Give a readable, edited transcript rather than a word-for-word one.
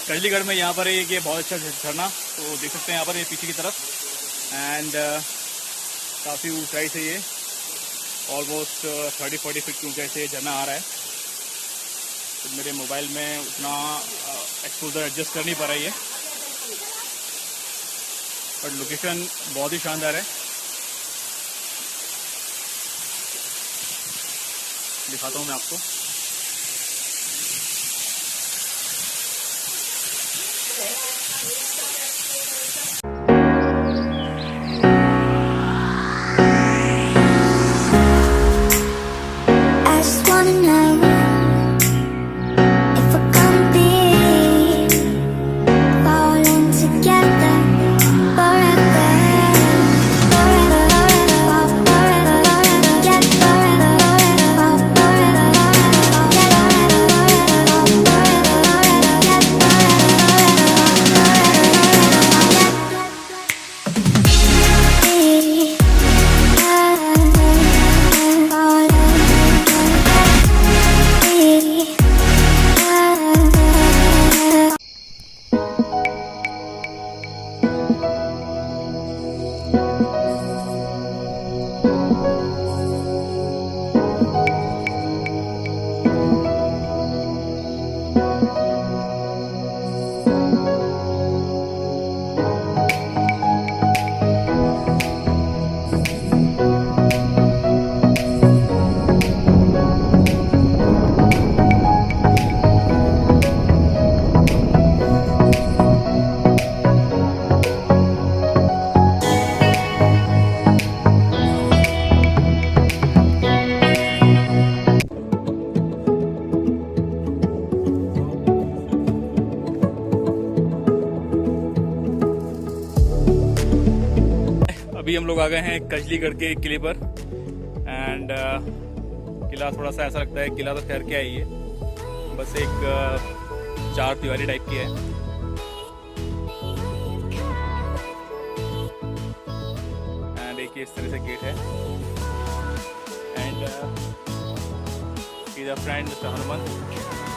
कजलीगढ़ में यहाँ पर एक ये बहुत अच्छा झरना, तो देख सकते हैं यहाँ पर ये पीछे की तरफ। एंड काफ़ी ऊंचाई से ये ऑलमोस्ट 30-40 फीट की ऊंचाई से ये झरना आ रहा है। तो मेरे मोबाइल में उतना एक्सपोजर एडजस्ट कर नहीं पा रही है, बट लोकेशन बहुत ही शानदार है। दिखाता हूँ मैं आपको। अभी हम लोग आ गए हैं कजलीगढ़ के किले पर। एंड किला थोड़ा सा ऐसा लगता है, किला तो खैर क्या ही है, बस एक चार दीवारी टाइप की है। एंड एक इस तरह से गेट है। And is a friend mister Hanuman.